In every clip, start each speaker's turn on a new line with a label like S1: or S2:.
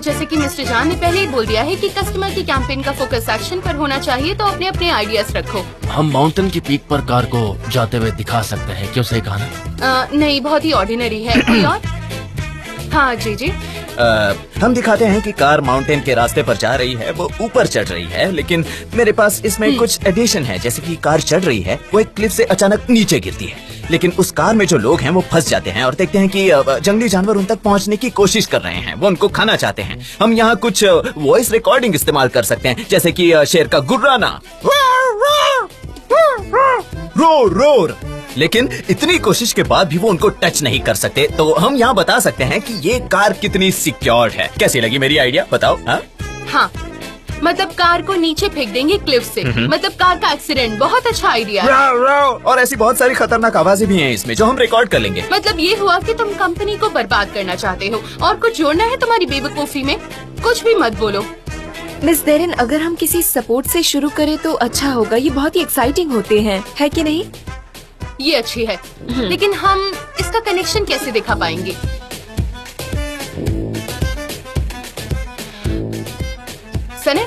S1: जैसे कि मिस्टर जान ने पहले ही बोल दिया है कि कस्टमर की कैंपेन का फोकस एक्शन पर होना चाहिए, तो अपने अपने आइडियाज रखो।
S2: हम माउंटेन की पीक पर कार को जाते हुए दिखा सकते हैं, क्यों सही कहा ना?
S1: नहीं, बहुत ही ऑर्डिनरी है। कोई और? हाँ जी।
S3: हम दिखाते हैं कि कार माउंटेन के रास्ते पर जा रही है, वो ऊपर चढ़ रही है, लेकिन मेरे पास इसमें कुछ एडिशन है। जैसे कि कार चढ़ रही है, वो एक क्लिफ से अचानक नीचे गिरती है, लेकिन उस कार में जो लोग हैं वो फंस जाते हैं और देखते हैं कि जंगली जानवर उन तक पहुंचने की कोशिश कर रहे हैं, वो उनको खाना चाहते हैं। हम यहाँ कुछ वॉइस रिकॉर्डिंग इस्तेमाल कर सकते हैं, जैसे कि शेर का गुर्राना, रोर रोर। लेकिन इतनी कोशिश के बाद भी वो उनको टच नहीं कर सकते, तो हम यहाँ बता सकते हैं कि ये कार कितनी सिक्योर्ड है। कैसी लगी मेरी आइडिया, बताओ?
S1: हाँ, मतलब कार को नीचे फेंक देंगे क्लिफ से, मतलब कार का एक्सीडेंट। बहुत अच्छा आइडिया है।
S3: और ऐसी बहुत सारी खतरनाक आवाजें भी हैं इसमें जो हम रिकॉर्ड कर लेंगे।
S1: मतलब ये हुआ कि तुम कंपनी को बर्बाद करना चाहते हो, और कुछ जोड़ना है तुम्हारी बेवकूफी में? कुछ भी मत बोलो।
S4: मिस डेरेन, अगर हम किसी सपोर्ट से शुरू करें तो अच्छा होगा। ये बहुत ही एक्साइटिंग होते हैं, है कि नहीं?
S1: ये अच्छी है, लेकिन हम इसका कनेक्शन कैसे दिखा पाएंगे? सने,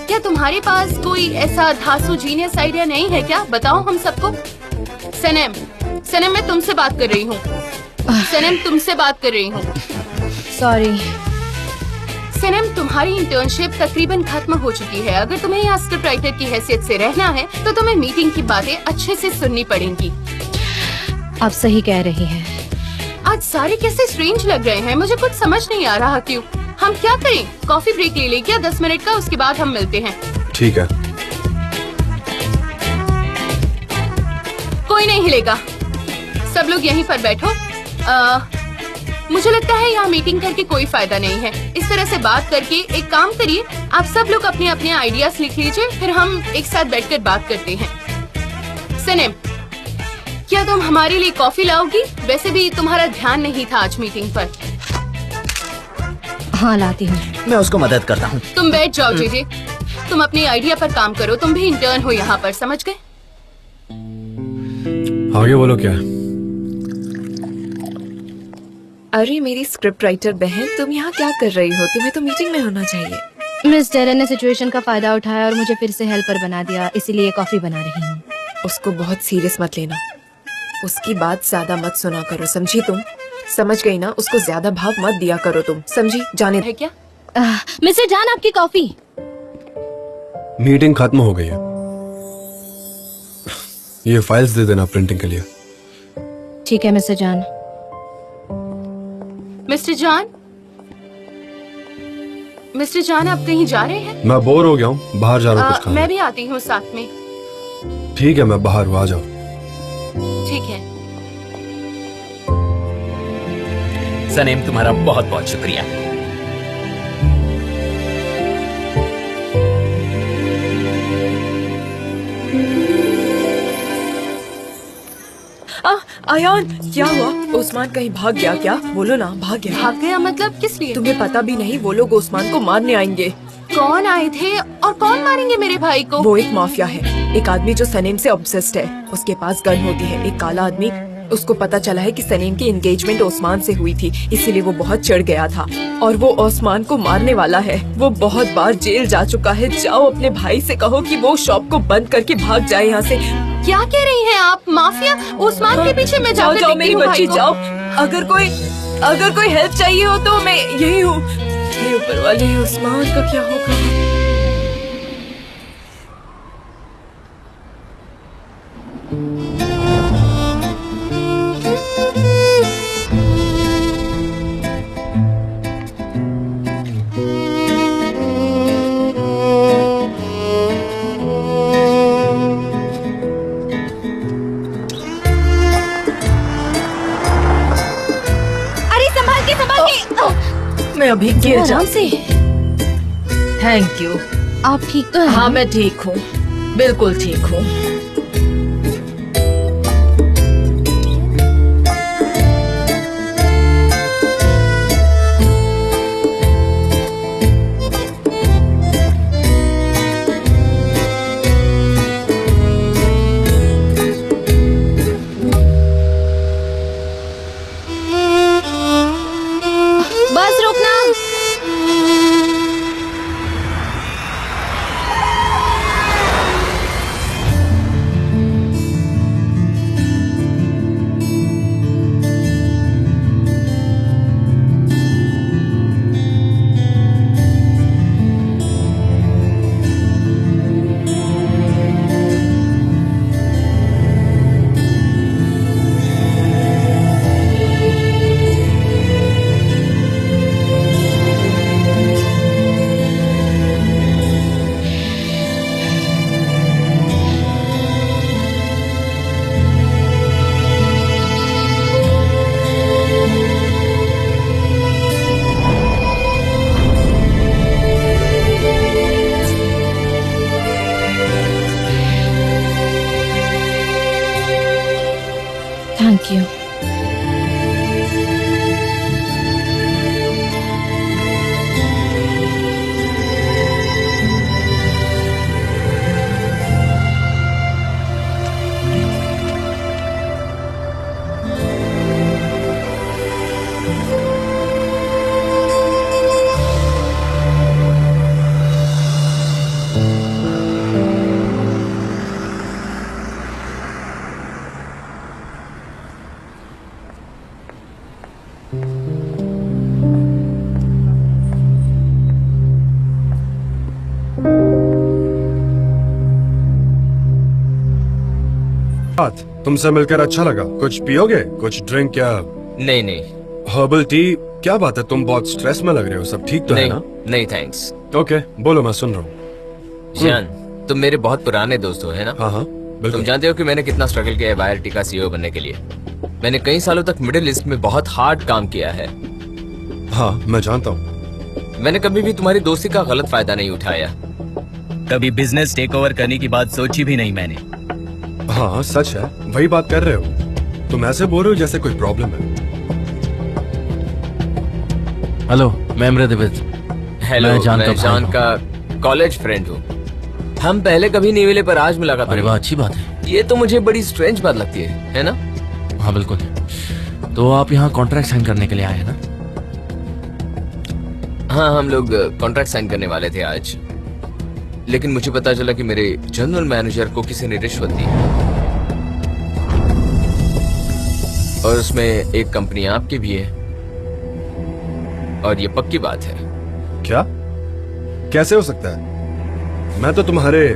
S1: क्या तुम्हारे पास कोई ऐसा धांसू जीनियस आइडिया नहीं है क्या? बताओ हम सबको। सनम, मैं तुमसे बात कर रही हूँ। सनम, तुमसे बात कर रही हूँ।
S4: सॉरी
S1: सनम, तुम्हारी इंटर्नशिप तकरीबन खत्म हो चुकी है। अगर तुम्हें यहाँ स्क्रिप्ट राइटर की हैसियत से रहना है तो तुम्हें मीटिंग की बातें अच्छे से सुननी पड़ेंगी।
S4: आप सही कह रही हैं।
S1: आज सारे कैसे स्ट्रेंज लग रहे हैं, मुझे कुछ समझ नहीं आ रहा क्यों। हम क्या करें? कॉफी ब्रेक ले लें क्या 10 मिनट का? उसके बाद हम मिलते हैं।
S5: ठीक है।
S1: कोई नहीं हिलेगा, सब लोग यहीं पर बैठो। मुझे लगता है यहाँ मीटिंग करके कोई फायदा नहीं है। इस तरह से बात करके एक काम करिए, आप सब लोग अपने अपने आइडियाज लिख लीजिए, फिर हम एक साथ बैठकर बात करते हैं। सनम, क्या तुम हमारे लिए कॉफी लाओगी? वैसे भी तुम्हारा ध्यान नहीं था आज मीटिंग पर।
S4: हाँ, लाती हूँ।
S3: मैं उसको मदद करता हूँ।
S1: तुम बैठ जाओ जेजे, तुम अपनी आइडिया पर काम करो। तुम भी इंटर्न हो यहाँ पर, समझ गए?
S5: आगे बोलो क्या है?
S4: अरे मेरी स्क्रिप्ट राइटर बहन, तुम यहाँ क्या कर रही हो? तुम्हें तो मीटिंग में होना चाहिए।
S6: मिस डेरेन ने सिचुएशन का फायदा उठाया और मुझे फिर से हेल्पर बना दिया, इसीलिए कॉफी बना रही हूँ।
S4: उसको बहुत सीरियस मत लेना, उसकी बात ज्यादा मत सुना करो, समझी तुम? समझ गई ना? उसको ज्यादा भाव मत दिया करो तुम, समझी? जाने
S1: है क्या?
S6: मिस्टर जान, आपकी कॉफी।
S5: मीटिंग खत्म हो गई है, ये फाइल्स दे देना प्रिंटिंग के लिए।
S6: ठीक है मिस्टर जान।
S1: मिस्टर जान, आप कहीं जा रहे हैं?
S5: मैं बोर हो गया हूँ, बाहर जा रहा हूँ कुछ खाने।
S1: मैं भी आती हूँ साथ में।
S5: ठीक है, मैं बाहर हूँ, आ जाओ।
S1: ठीक है।
S3: सनेम, तुम्हारा बहुत बहुत शुक्रिया।
S4: आयान, क्या हुआ? ओस्मान कहीं भाग गया क्या? बोलो ना, भाग गया?
S1: भाग गया मतलब किस लिए?
S4: तुम्हें पता भी नहीं, वो लोग ओस्मान को मारने आएंगे।
S1: कौन आए थे और कौन मारेंगे मेरे भाई को?
S4: वो एक माफिया है, एक आदमी जो सनेम से ऑब्सेस्ड है। उसके पास गन होती है, एक काला आदमी। उसको पता चला है कि सनेम की एंगेजमेंट ओस्मान से हुई थी, इसीलिए वो बहुत चढ़ गया था और वो ओस्मान को मारने वाला है। वो बहुत बार जेल जा चुका है। जाओ अपने भाई से कहो कि वो शॉप को बंद करके भाग जाए यहाँ से।
S1: क्या कह रही हैं आप? माफिया? ओस्मान के पीछे मैं जाकर
S4: जाओ मेरी बच्ची, जाओ। अगर कोई हेल्प चाहिए हो तो मैं यही हूँ। हे ऊपर वाले, ओस्मान का क्या होगा? मैं अभी गिर जाऊं से। Thank you.
S6: आप ठीक तो हैं?
S4: हाँ, मैं ठीक हूँ, बिल्कुल ठीक हूँ।
S6: बस रुकना। Thank you.
S5: तुमसे मिलकर अच्छा लगा। कुछ पियोगे? कुछ ड्रिंक या
S3: नहीं नहीं
S5: हर्बल टी? क्या बात है, तुम बहुत स्ट्रेस में लग रहे हो। सब ठीक तो है ना?
S3: नहीं थैंक्स।
S5: ओके, बोलो, मैं सुन रहा हूँ।
S3: जान, तुम मेरे बहुत पुराने दोस्त हो, है ना?
S5: हाँ हाँ
S3: तुम
S5: बिल्कुल।
S3: जानते हो कि मैंने कितना स्ट्रगल किया है वायरटी का सीईओ बनने के लिए। मैंने कई सालों तक मिडिल ईस्ट में बहुत हार्ड काम किया है।
S5: हाँ मैं जानता हूँ।
S3: मैंने कभी भी तुम्हारी दोस्ती का गलत फायदा नहीं उठाया।
S7: कभी बिजनेस टेक ओवर करने की बात सोची भी नहीं मैंने।
S5: हाँ सच है, वही बात कर रहे हो। तुम ऐसे बोल रहे हो जैसे कोई प्रॉब्लम है।
S2: हेलो, मैं इमरान।
S3: हेलो,
S2: मैं जान का
S3: मैं
S2: भाई
S3: जान
S2: हूँ।
S3: का कॉलेज फ्रेंड हूँ। हम पहले कभी नहीं मिले पर आज मुलाकात
S2: अरे
S3: हुई।
S2: वाह, अच्छी बात है।
S3: ये तो मुझे बड़ी स्ट्रेंज बात लगती है ना?
S2: हाँ बिल्कुल। तो आप यहाँ कॉन्ट्रैक्ट साइन करने के लिए आए हैं ना?
S3: हाँ, हम लोग कॉन्ट्रैक्ट साइन करने वाले थे आज, लेकिन मुझे पता चला कि मेरे जनरल मैनेजर को किसी ने रिश्वत दी और उसमें एक कंपनी आपकी भी है, और ये पक्की बात है।
S5: क्या? कैसे हो सकता है? मैं तो तुम्हारे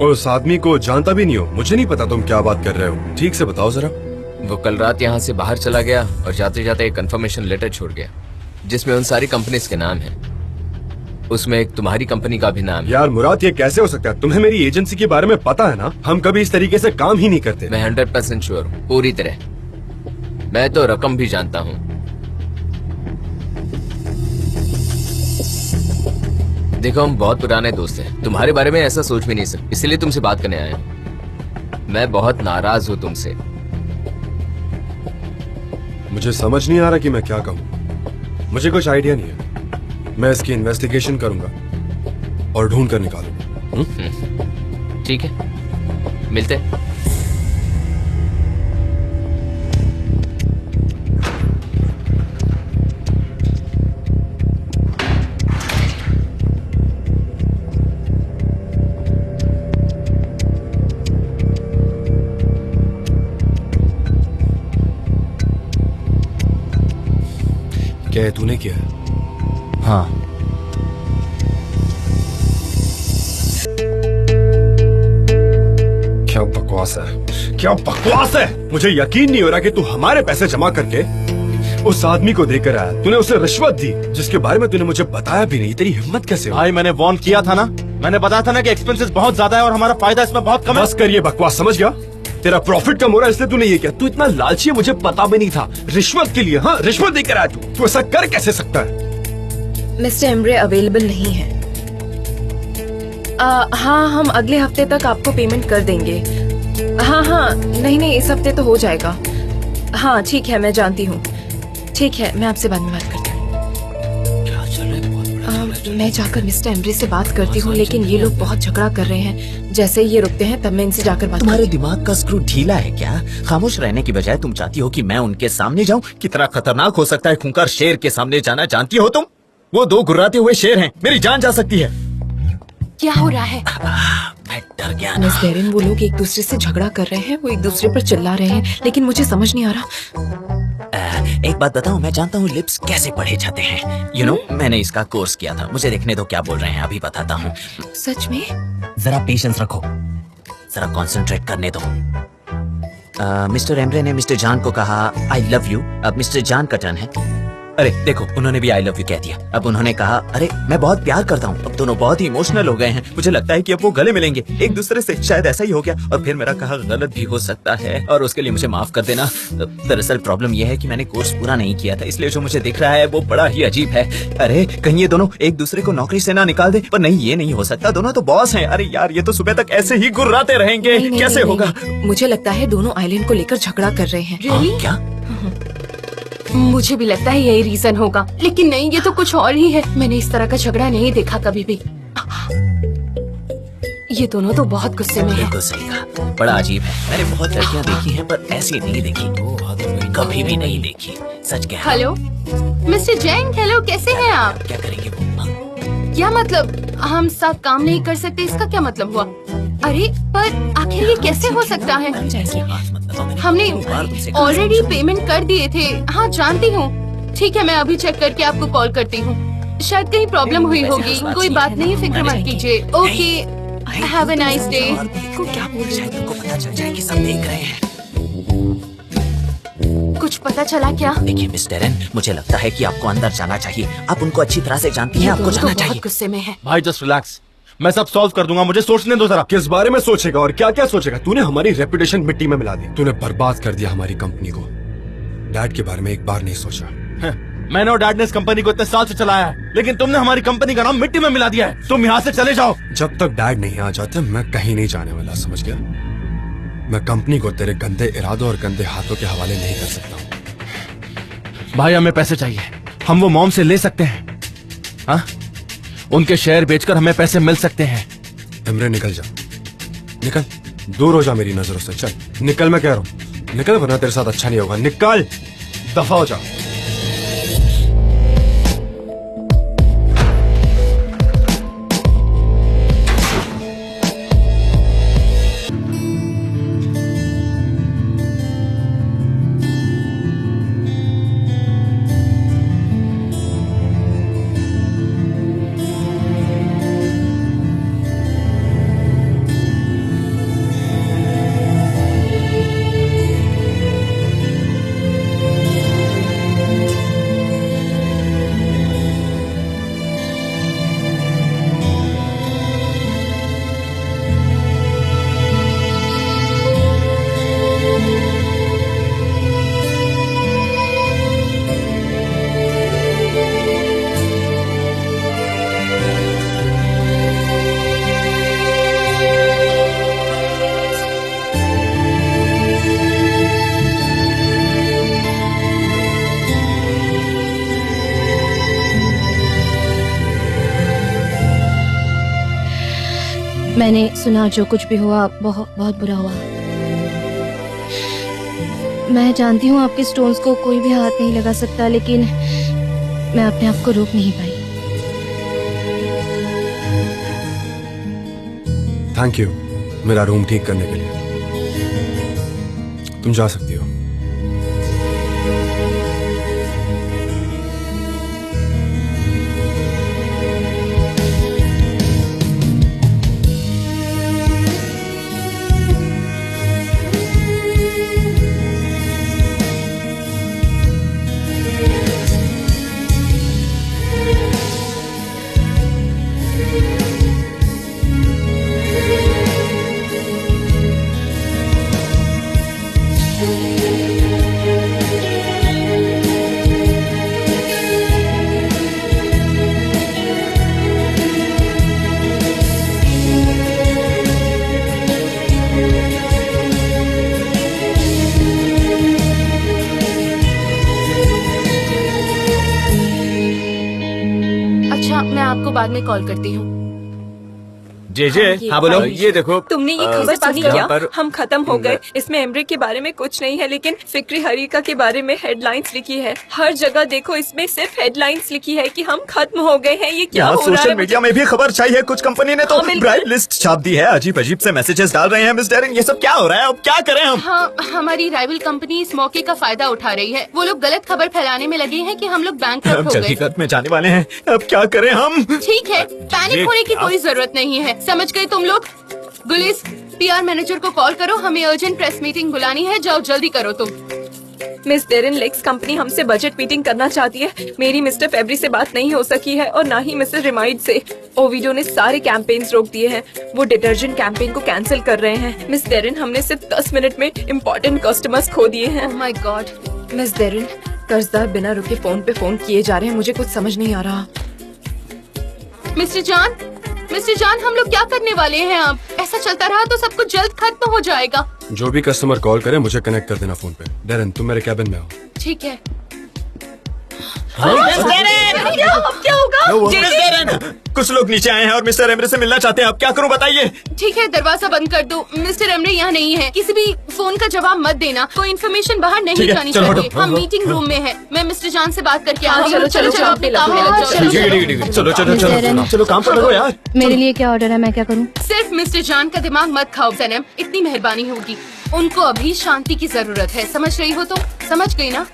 S5: उस आदमी को जानता भी नहीं हूँ। मुझे नहीं पता तुम क्या बात कर रहे हो। ठीक से बताओ जरा।
S3: वो कल रात यहाँ से बाहर चला गया और जाते जाते एक कंफर्मेशन लेटर छोड़ गया जिसमें उन सारी कंपनीज के नाम हैं। उसमें एक तुम्हारी कंपनी का भी नाम है।
S5: यार मुराद, ये कैसे हो सकता है? तुम्हें मेरी एजेंसी के बारे में पता है ना? हम कभी इस तरीके से काम ही नहीं करते।
S3: मैं 100% श्योर हूँ, पूरी तरह। मैं तो रकम भी जानता हूँ। देखो, हम बहुत पुराने दोस्त हैं। तुम्हारे बारे में ऐसा सोच भी नहीं सकते, इसलिए तुमसे बात करने आया हूँ। मैं बहुत नाराज हूँ तुमसे।
S5: मुझे समझ नहीं आ रहा कि मैं क्या कहूँ। मुझे कुछ आइडिया नहीं है। मैं इसकी इन्वेस्टिगेशन करूंगा और ढूंढ कर निकालूंगा।
S3: ठीक है, मिलते हैं।
S5: क्या है, तूने किया है?
S2: हाँ।
S5: क्या बकवास है, क्या बकवास है। मुझे यकीन नहीं हो रहा कि तू हमारे पैसे जमा करके उस आदमी को देकर आया। तूने उसे रिश्वत दी जिसके बारे में तूने मुझे बताया भी नहीं। तेरी हिम्मत कैसे हुई?
S2: भाई, मैंने वार्न किया था ना। मैंने बताया था ना कि एक्सपेंसेस बहुत ज्यादा है और हमारा फायदा इसमें बहुत कम है।
S5: बस कर ये बकवास, समझ गया? तेरा प्रॉफिट कम हो रहा है इसलिए तूने ये किया। तू इतना लालची है, मुझे पता भी नहीं था। रिश्वत के लिए, हाँ, रिश्वत देकर आया तू ऐसा कर कैसे सकता है?
S4: मिस्टर एम्ब्रे अवेलेबल नहीं है। हाँ, हम अगले हफ्ते तक आपको पेमेंट कर देंगे। हाँ, नहीं, इस हफ्ते तो हो जाएगा। हाँ ठीक है, मैं जानती हूँ। ठीक है, मैं आपसे बाद में बात करती हूँ। मैं जाकर मिस्टर एम्ब्रे से बात करती हूँ, लेकिन ये लोग बहुत झगड़ा कर रहे हैं। जैसे ही ये रुकते हैं तब मैं इनसे जाकर बात
S3: तुम्हारे
S4: करती
S3: दिमाग का स्क्रू ढीला है क्या? खामोश रहने की बजाय तुम चाहती हो कि मैं उनके सामने जाऊं? कितना खतरनाक हो सकता है खूंखार शेर के सामने जाना, जानती हो तुम? वो दो गुर्राते हुए शेर हैं, मेरी जान जा सकती है।
S1: क्या हो रहा है?
S3: मैं डर गया
S4: हूँ।
S3: ना।
S4: मिस डेरिन, वो लोग एक दूसरे से झगड़ा कर रहे हैं, वो एक दूसरे पर चिल्ला रहे हैं, लेकिन मुझे समझ नहीं आ रहा।
S3: एक बात बताऊं, मैं जानता हूँ लिप्स कैसे पढ़े जाते हैं। यू नो, मैंने इसका कोर्स किया था। मुझे देखने दो क्या बोल रहे हैं, अभी बताता हूँ।
S4: सच में?
S3: जरा पेशेंस रखो, जरा कंसंट्रेट करने दो। मिस्टर एम्ब्रे ने मिस्टर जान को कहा आई लव यू। अब मिस्टर जान का टर्न है। अरे देखो, उन्होंने भी आई लव यू कह दिया। अब उन्होंने कहा अरे मैं बहुत प्यार करता हूँ। अब दोनों बहुत ही इमोशनल हो गए हैं। मुझे लगता है कि अब वो गले मिलेंगे एक दूसरे से। शायद ऐसा ही हो गया और फिर मेरा कहा गलत भी हो सकता है और उसके लिए मुझे माफ कर देना। दरअसल प्रॉब्लम यह है कि मैंने कोर्स पूरा नहीं किया था, इसलिए जो मुझे दिख रहा है वो बड़ा ही अजीब है। अरे कहीं ये दोनों एक दूसरे को नौकरी से ना निकाल दे। पर नहीं, ये नहीं हो सकता, दोनों तो बॉस हैं। अरे यार, ये तो सुबह तक ऐसे ही गुर्राते रहेंगे।
S4: नहीं, नहीं,
S3: कैसे
S4: नहीं,
S3: होगा?
S4: नहीं। मुझे लगता है दोनों आइलैंड को लेकर झगड़ा कर रहे हैं।
S1: Really?
S3: क्या?
S1: मुझे भी लगता है यही रीजन होगा, लेकिन नहीं, ये तो कुछ और ही है। मैंने इस तरह का झगड़ा नहीं देखा कभी भी। ये दोनों तो बहुत गुस्से में हैं।
S3: बिल्कुल सही कहा, बड़ा अजीब है। मैंने बहुत लड़कियां देखी हैं पर ऐसी नहीं देखी, कभी भी नहीं देखी। सच कह रहा हूं।
S1: हेलो मिस्टर जैन, हेलो, कैसे हैं आप?
S3: क्या करेंगे वो?
S1: क्या मतलब हम साथ काम नहीं कर सकते, इसका क्या मतलब हुआ? अरे पर आखिर ये कैसे हो सकता है? हमने ऑलरेडी पेमेंट कर दिए थे। हाँ जानती हूँ। ठीक है, मैं अभी चेक करके आपको कॉल करती हूँ। शायद कहीं प्रॉब्लम हुई होगी। कोई बात नहीं, फिक्र मत कीजिए। Okay, have a nice day.
S3: क्या बोल रहे हैं? तुमको पता चल जाए कि सब देख रहे हैं।
S1: कुछ पता चला क्या?
S3: देखिए मिस्टर एन, मुझे लगता है कि आपको अंदर जाना चाहिए। आप उनको अच्छी तरह से जानती हैं, आपको
S1: दोनों तो
S3: जाना
S1: बहुत
S3: चाहिए।
S1: गुस्से में है।
S2: भाई जस्ट रिलैक्स, मैं सब सॉल्व कर दूंगा, मुझे सोचने दो जरा।
S5: किस बारे में सोचेगा और क्या क्या सोचेगा? तूने हमारी रेपुटेशन मिट्टी में मिला दी। तूने बर्बाद कर दिया हमारी कंपनी को। डैड के बारे में एक बार नहीं सोचा।
S2: मैंने और डैड ने इस कंपनी को इतने साल से चलाया है, लेकिन तुमने हमारी कंपनी का नाम मिट्टी में मिला दिया है। तुम यहाँ से चले जाओ।
S5: जब तक डैड नहीं आ जाते मैं कहीं नहीं जाने वाला, समझ गया? मैं कंपनी को तेरे गंदे इरादों और गंदे हाथों के हवाले नहीं कर सकता हूँ।
S2: भाई हमें पैसे चाहिए, हम वो मॉम से ले सकते हैं। हाँ, उनके शेयर बेचकर हमें पैसे मिल सकते हैं।
S5: इमरे निकल जा, निकल, दूर हो जा मेरी नजरों से। चल निकल, मैं कह रहा हूँ निकल, वरना तेरे साथ अच्छा नहीं होगा। निकल, दफा हो जा।
S6: मैंने सुना जो कुछ भी हुआ बहुत बहुत बुरा हुआ। मैं जानती हूँ आपके स्टोन्स को कोई भी हाथ नहीं लगा सकता, लेकिन मैं अपने आप को रोक नहीं पाई।
S5: थैंक यू मेरा रूम ठीक करने के लिए। तुम जा सकती हो।
S1: अच्छा, मैं आपको बाद में कॉल करती हूँ।
S3: जे हाँ बोलो। ये देखो,
S4: तुमने ये खबर सुनी
S3: यहाँ
S4: क्या?
S3: पर-
S4: हम खत्म हो गए। इसमें एमरे के बारे में कुछ नहीं है, लेकिन फिक्री हरीका के बारे में हेडलाइंस लिखी है। हर जगह देखो, इसमें सिर्फ हेडलाइंस लिखी है कि हम खत्म हो गए हैं। ये क्या
S3: यहाँ
S4: हो रहा
S3: सोशल
S4: है?
S3: मीडिया में भी खबर चाहिए। कुछ कंपनी ने तो
S4: हाँ, बिल्कुल।
S3: ब्राइट लिस्ट छाप दी है। अजीब अजीब से मैसेजेस डाल रहे हैं मिस्टर एन। ये सब क्या हो रहा है? अब क्या करें हम?
S1: हाँ, हमारी राइवल कंपनी इस मौके का फायदा उठा रही है। वो लोग गलत खबर फैलाने में लगे हैं कि हम लोग बैंकक्रप्ट
S3: हम
S1: हो
S3: जल्दी
S1: गए।
S3: कट में जाने वाले हैं। अब क्या करें हम?
S1: ठीक है, पैनिक होने की कोई जरूरत नहीं है। समझ गए तुम लोग? गुलिस, पीआर मैनेजर को कॉल करो, हमें अर्जेंट प्रेस मीटिंग बुलानी है। जाओ जल्दी करो तुम।
S4: मिस डेरिन लेक्स कंपनी हमसे बजट मीटिंग करना चाहती है। मेरी मिस्टर फेब्री से बात नहीं हो सकी है और ना ही मिस्टर रिमाइड से। ओविडो ने सारे कैंपेन्स रोक दिए हैं। वो डिटर्जेंट कैंपेन को कैंसिल कर रहे हैं। मिस डेरिन, हमने सिर्फ 10 मिनट में इम्पोर्टेंट कस्टमर्स खो दिए हैं।
S1: Oh my God.
S4: Miss Darren, कर्जदार बिना रुके फोन पे फोन किए जा रहे हैं। मुझे कुछ समझ नहीं आ रहा।
S1: मिस्टर जान, हम लोग क्या करने वाले हैं अब? ऐसा चलता रहा तो सब कुछ जल्द खत्म हो जाएगा।
S5: जो भी कस्टमर कॉल करे मुझे कनेक्ट कर देना फोन पे। डेरन, तुम मेरे कैबिन में आओ।
S1: ठीक है।
S4: क्या होगा?
S3: कुछ लोग नीचे आए हैं और मिस्टर एमरे से मिलना चाहते हैं। अब क्या करूं बताइए?
S1: ठीक है, दरवाजा बंद कर दो। मिस्टर एमरे यहाँ नहीं है। किसी भी फोन का जवाब मत देना। कोई इन्फॉर्मेशन बाहर नहीं जानी चाहिए। हम मीटिंग रूम में हैं। मैं मिस्टर जान से बात करके आ रही हूँ। चलो अपने काम में लग जाओ।
S3: चलो चलो काम पर लगो यार।
S6: मेरे लिए क्या ऑर्डर है, मैं क्या करूँ?
S1: सिर्फ मिस्टर जान का दिमाग मत खाओ सनम, इतनी मेहरबानी होगी। उनको अभी शांति की जरूरत है, समझ रही हो? तो समझ गई ना?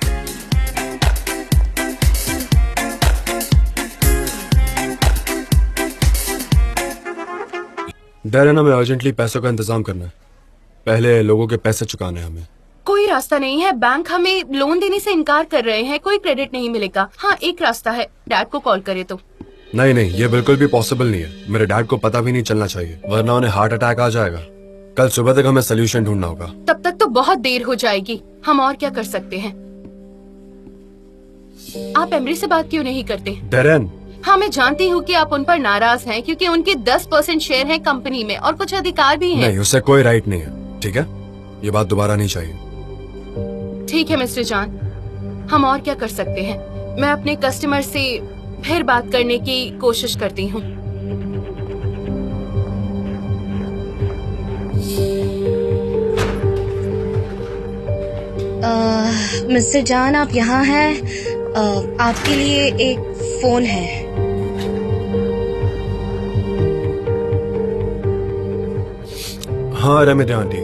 S5: डेरन, हमें अर्जेंटली पैसों का इंतजाम करना है। पहले लोगों के पैसे चुकाने हैं हमें।
S1: कोई रास्ता नहीं है। बैंक हमें लोन देने से इनकार कर रहे हैं। कोई क्रेडिट नहीं मिलेगा। हाँ, एक रास्ता है, डैड को कॉल करे तो।
S5: नहीं, ये बिल्कुल भी पॉसिबल नहीं है। मेरे डैड को पता भी नहीं चलना चाहिए, वरना उन्हें हार्ट अटैक आ जाएगा। कल सुबह तक हमें सोल्यूशन ढूंढना होगा।
S1: तब तक तो बहुत देर हो जाएगी। हम और क्या कर सकते हैं? आप एमरी से बात क्यों नहीं करते?
S5: डेरन,
S1: हाँ, मैं जानती हूँ कि आप उन पर नाराज हैं क्योंकि उनके 10% शेयर हैं कंपनी में और कुछ अधिकार भी हैं।
S5: नहीं, उससे कोई राइट नहीं है। ठीक है, ये बात दोबारा नहीं चाहिए।
S1: ठीक है मिस्टर जान, हम और क्या कर सकते हैं? मैं अपने कस्टमर से फिर बात करने की कोशिश करती हूँ।
S6: मिस्टर जान, आप यहाँ हैं? आपके लिए एक फोन है।
S5: हाँ रेमेडी आंटी,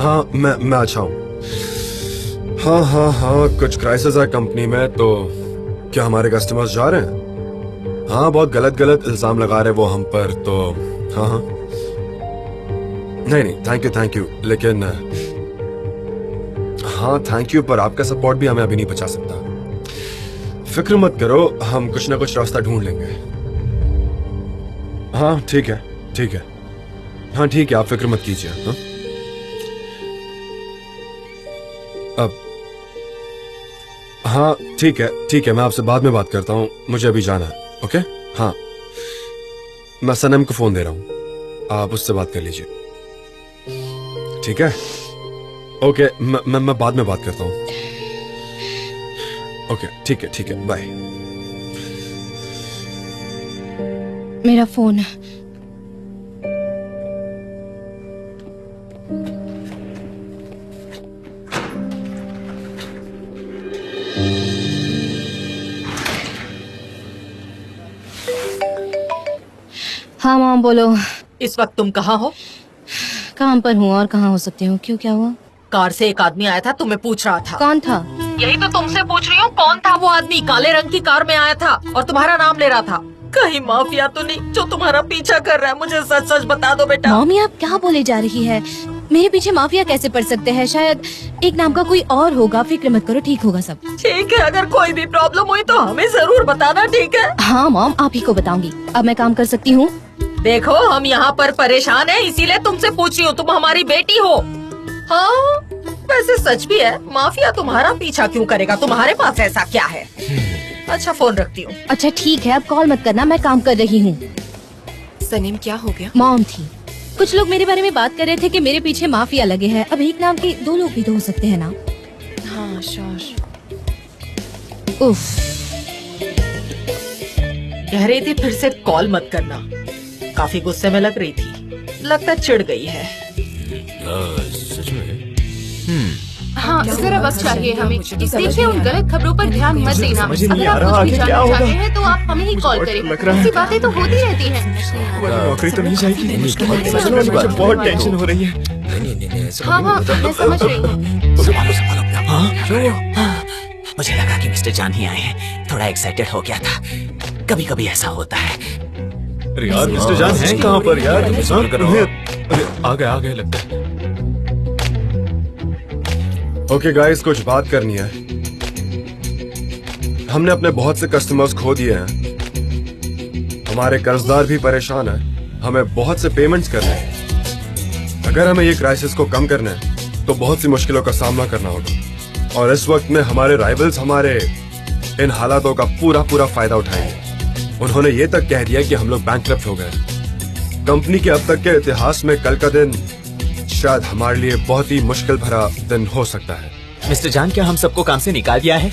S5: हाँ मैं अच्छा हूँ। हाँ, कुछ क्राइसिस है कंपनी में। तो क्या हमारे कस्टमर्स जा रहे हैं? हाँ, बहुत गलत इल्जाम लगा रहे वो हम पर। तो हाँ, नहीं, थैंक यू, लेकिन हाँ थैंक यू, पर आपका सपोर्ट भी हमें अभी नहीं बचा सकता। फिक्र मत करो, हम कुछ ना कुछ रास्ता ढूंढ लेंगे। हाँ ठीक है, हाँ ठीक है, आप फिक्र मत कीजिए। हाँ? अब हाँ ठीक है, मैं आपसे बाद में बात करता हूँ, मुझे अभी जाना है। ओके, हाँ मैं सनम को फोन दे रहा हूँ, आप उससे बात कर लीजिए। ठीक है, ओके, मैं बाद में बात करता हूँ। ओके ठीक है, बाय।
S6: मेरा फोन है। हाँ मॉम, बोलो।
S8: इस वक्त तुम कहाँ हो?
S6: काम पर हूँ, और कहाँ हो सकती हूँ? क्यों, क्या हुआ?
S8: कार से एक आदमी आया था, तुम्हें पूछ रहा था।
S6: कौन था?
S8: यही तो तुमसे पूछ रही हूँ, कौन था वो आदमी? काले रंग की कार में आया था और तुम्हारा नाम ले रहा था। कहीं माफिया तो नहीं जो तुम्हारा पीछा कर रहा है? मुझे सच सच बता दो बेटा।
S6: मॉमी, आप क्या बोले जा रही है? मेरे पीछे माफिया कैसे पड़ सकते हैं? शायद एक नाम का कोई और होगा। फिक्र मत करो, ठीक होगा सब।
S8: ठीक है, अगर कोई भी प्रॉब्लम हुई तो हमें जरूर बताना, ठीक है?
S6: हाँ मॉम, आप ही को बताऊंगी। अब मैं काम कर सकती हूँ?
S8: देखो, हम यहाँ पर परेशान हैं, इसीलिए तुमसे पूछ रही हूँ। तुम हमारी बेटी हो। हाँ, वैसे सच भी है, माफिया तुम्हारा पीछा क्यों करेगा? तुम्हारे पास ऐसा क्या है? अच्छा, फोन रखती हूँ।
S6: अच्छा ठीक है, अब कॉल मत करना, मैं काम कर रही हूँ।
S4: सनीम, क्या हो गया?
S6: मॉम थी। कुछ लोग मेरे बारे में बात कर रहे थे कि मेरे पीछे माफिया लगे हैं। अब एक नाम के दो लोग भी तो हो सकते हैं ना?
S4: हाँ श्योर।
S6: उफ,
S8: कह रही थी फिर से कॉल मत करना। काफी गुस्से में लग रही थी, लगता चिढ़ गई है।
S3: सच में?
S1: हाँ, जरा वक्त चाहिए हमें। देखिए, उन गलत खबरों पर ध्यान मत देना।
S3: समझ ही नहीं
S1: अगर
S3: आ
S1: आप
S3: रहा
S1: कुछ भी
S3: आगे क्या
S1: जानना
S3: होगा।
S1: चाहते हैं तो आप हमें ही कॉल करें। ऐसी बातें तो होती रहती हैं।
S5: नौकरी तो नहीं जाएगी।
S3: मुझे
S5: बहुत टेंशन हो रही है।
S3: नहीं,
S1: हाँ, मैं समझ रही हूँ।
S3: मुझे लगा कि मिस्टर जान ही आए हैं, थोड़ा एक्साइटेड हो गया था। कभी कभी ऐसा होता है।
S5: अरे यार, मिस्टर जान हैं कहाँ पर यार? अरे आ गए लगता है। ओके गाइस, कुछ बात करनी है। हमने अपने बहुत से कस्टमर्स खो दिए हैं। हमारे कर्जदार भी परेशान हैं। हमें बहुत से पेमेंट्स करने हैं। अगर हमें ये क्राइसिस को कम करना है तो बहुत सी मुश्किलों का सामना करना होगा, और इस वक्त में हमारे राइवल्स हमारे इन हालातों का पूरा फायदा उठाएंगे। उन्होंने ये तक कह दिया कि हम लोग बैंकक्रप्ट हो गए। कंपनी के अब तक के इतिहास में कल का दिन शायद हमारे लिए बहुत ही मुश्किल भरा दिन हो सकता है।
S3: मिस्टर जान, क्या हम सबको काम से निकाल दिया है?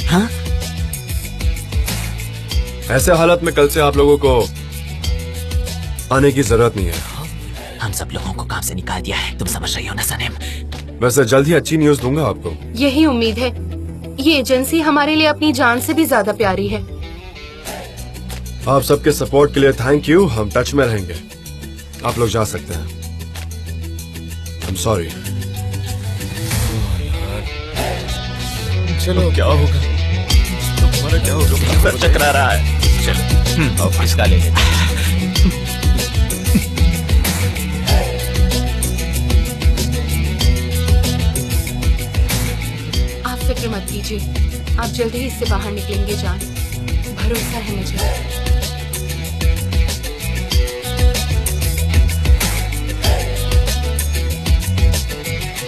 S3: हाँ?
S5: ऐसे हालत में कल से आप लोगों को आने की जरूरत नहीं है।
S3: हम सब लोगों को काम से निकाल दिया है, तुम समझ रही हो ना सनेम?
S5: वैसे जल्द ही अच्छी न्यूज दूंगा आपको।
S1: यही उम्मीद है। ये एजेंसी हमारे लिए अपनी जान से भी ज्यादा प्यारी है।
S5: आप सबके सपोर्ट के लिए थैंक यू। हम टच में रहेंगे। आप लोग जा सकते हैं। I am sorry.
S3: चलो, क्या होगा? तुम्हारा क्या होगा? सर चकरा रहा है। चलो,
S7: अब इसका ले लेते हैं।
S1: आप फिक्र मत कीजिए, आप जल्दी ही इससे बाहर निकलेंगे जान, भरोसा है मुझे।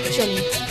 S1: चलिए।